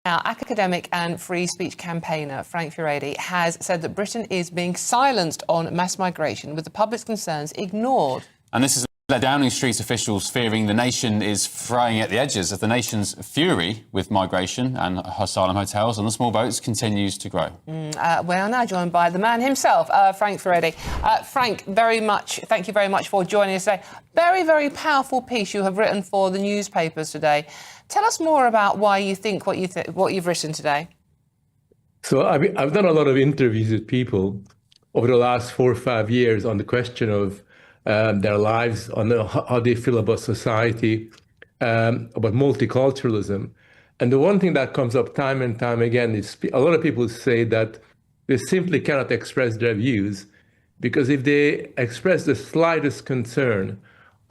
Now, academic and free speech campaigner Frank Furedi has said that Britain is being silenced on mass migration, with the public's concerns ignored. And this has led Downing Street officials fearing the nation is fraying at the edges as the nation's fury with migration and asylum hotels on the small boats continues to grow. We are now joined by the man himself, Frank Furedi. Frank, thank you very much for joining us today. Very, very powerful piece you have written for the newspapers today. Tell us more about why you think what you've written today. So I've done a lot of interviews with people over the last 4 or 5 years on the question of their lives, on how they feel about society, about multiculturalism. And the one thing that comes up time and time again is a lot of people say that they simply cannot express their views because if they express the slightest concern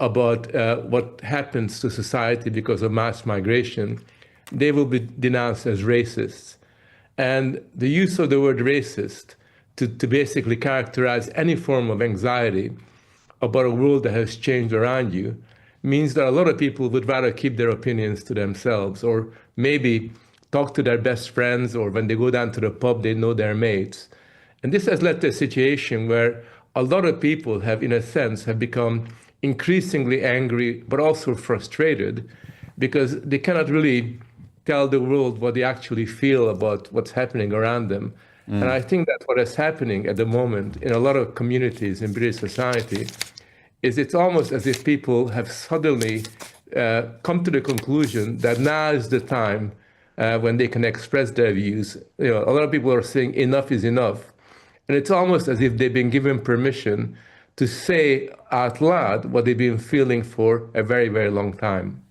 about what happens to society because of mass migration, they will be denounced as racists. And the use of the word racist to basically characterize any form of anxiety about a world that has changed around you means that a lot of people would rather keep their opinions to themselves, or maybe talk to their best friends, or when they go down to the pub, they know their mates. And this has led to a situation where a lot of people have, in a sense, have become increasingly angry, but also frustrated, because they cannot really tell the world what they actually feel about what's happening around them. And I think that what is happening at the moment in a lot of communities in British society is it's almost as if people have suddenly come to the conclusion that now is the time when they can express their views. You know, a lot of people are saying enough is enough. And it's almost as if they've been given permission to say out loud what they've been feeling for a very, very long time.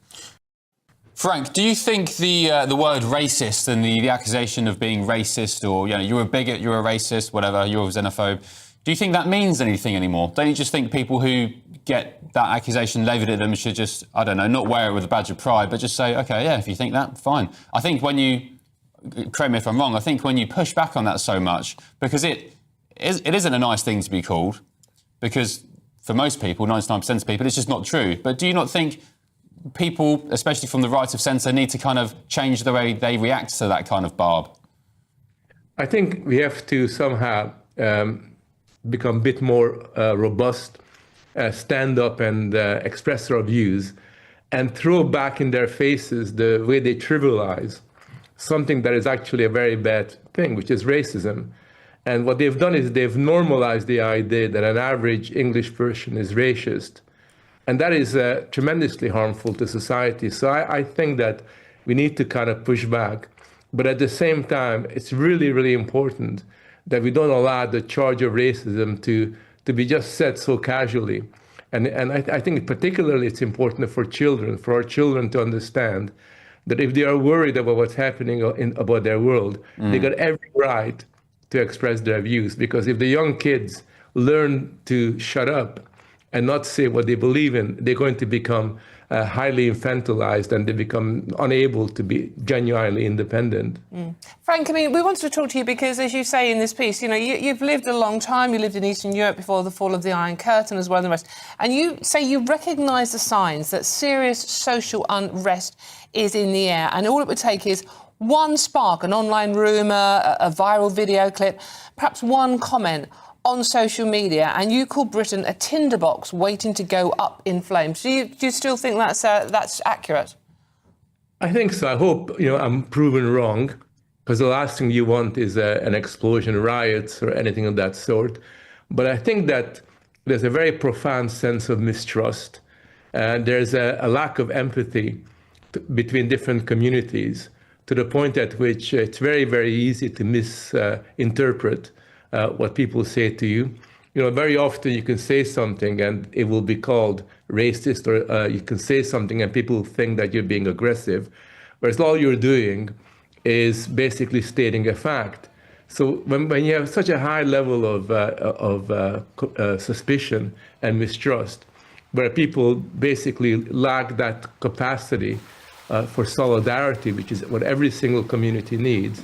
Frank, do you think the word racist and the accusation of being racist, or you're a bigot, you're a racist, whatever, you're a xenophobe, do you think that means anything anymore? Don't you just think people who get that accusation levied at them should just, I don't know, not wear it with a badge of pride, but just say, OK, yeah, if you think that, fine. I think when you, correct me if I'm wrong, I think when you push back on that so much, because it isn't a nice thing to be called, because for most people, 99% of people, it's just not true. But do you not think people, especially from the right of centre, need to kind of change the way they react to that kind of barb? I think we have to somehow become a bit more robust, stand up and express our views, and throw back in their faces the way they trivialize something that is actually a very bad thing, which is racism. And what they've done is they've normalized the idea that an average English person is racist. And that is tremendously harmful to society. So I think that we need to kind of push back. But at the same time, it's really, really important that we don't allow the charge of racism to be just said so casually. And I think particularly it's important for children, for our children to understand that if they are worried about what's happening about their world, they got every right to express their views. Because if the young kids learn to shut up and not say what they believe in, they're going to become highly infantilized, and they become unable to be genuinely independent. Frank, I mean, we wanted to talk to you because, as you say in this piece, you've lived a long time. You lived in Eastern Europe before the fall of the Iron Curtain as well, and the rest. And you say you recognise the signs that serious social unrest is in the air, and all it would take is one spark, an online rumour, a viral video clip, perhaps one comment on social media, and you call Britain a tinderbox waiting to go up in flames. Do you still think that's accurate? I think so. I hope I'm proven wrong, because the last thing you want is an explosion, riots, or anything of that sort. But I think that there's a very profound sense of mistrust, and there's a lack of empathy between different communities, to the point at which it's very, very easy to misinterpret what people say to you. Very often you can say something and it will be called racist, or you can say something and people think that you're being aggressive, whereas all you're doing is basically stating a fact. So when you have such a high level of suspicion and mistrust, where people basically lack that capacity for solidarity, which is what every single community needs,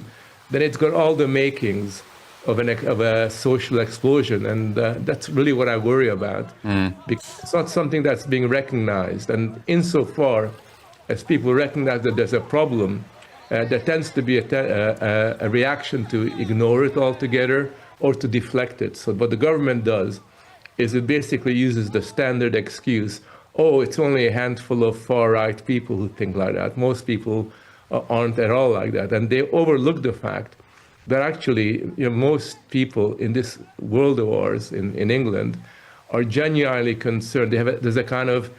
then it's got all the makings of a social explosion. And that's really what I worry about, because it's not something that's being recognized. And insofar as people recognize that there's a problem, there tends to be a reaction to ignore it altogether or to deflect it. So what the government does is it basically uses the standard excuse, oh, it's only a handful of far-right people who think like that. Most people aren't at all like that. And they overlook the fact that actually most people in this world of ours in England are genuinely concerned. There's a kind of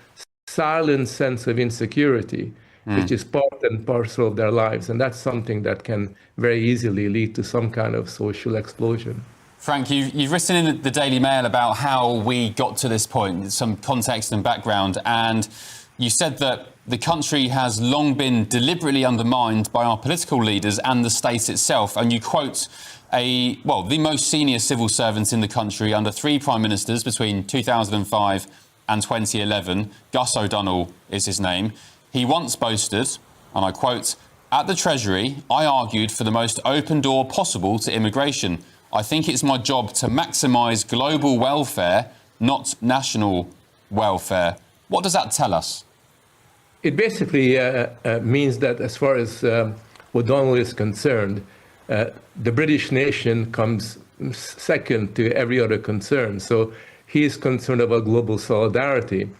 silent sense of insecurity, which is part and parcel of their lives. And that's something that can very easily lead to some kind of social explosion. Frank, you've written in the Daily Mail about how we got to this point, some context and background, and you said that the country has long been deliberately undermined by our political leaders and the state itself, and you quote the most senior civil servant in the country under 3 prime ministers between 2005 and 2011, Gus O'Donnell is his name. He once boasted, and I quote, "At the Treasury, I argued for the most open door possible to immigration. I think it's my job to maximise global welfare, not national welfare." What does that tell us? It basically means that as far as O'Donnell is concerned, the British nation comes second to every other concern. So he is concerned about global solidarity,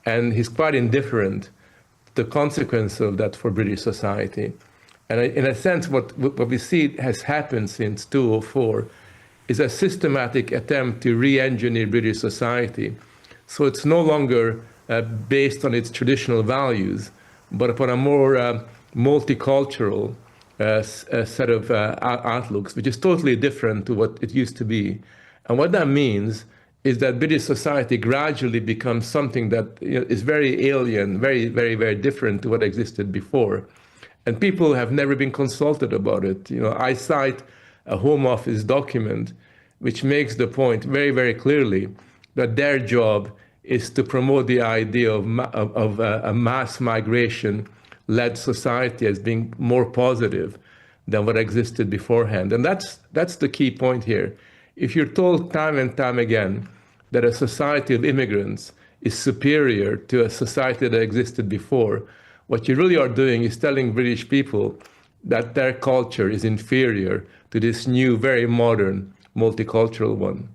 and he's quite indifferent to the consequence of that for British society. And in a sense, what we see has happened since 2004 is a systematic attempt to re-engineer British society. So it's no longer based on its traditional values, but upon a more multicultural set of outlooks, which is totally different to what it used to be. And what that means is that British society gradually becomes something that is very alien, very, very, very different to what existed before. And people have never been consulted about it. I cite a Home Office document which makes the point very, very clearly that their job is to promote the idea of a mass migration-led society as being more positive than what existed beforehand. And that's the key point here. If you're told time and time again that a society of immigrants is superior to a society that existed before, what you really are doing is telling British people that their culture is inferior to this new, very modern, multicultural one.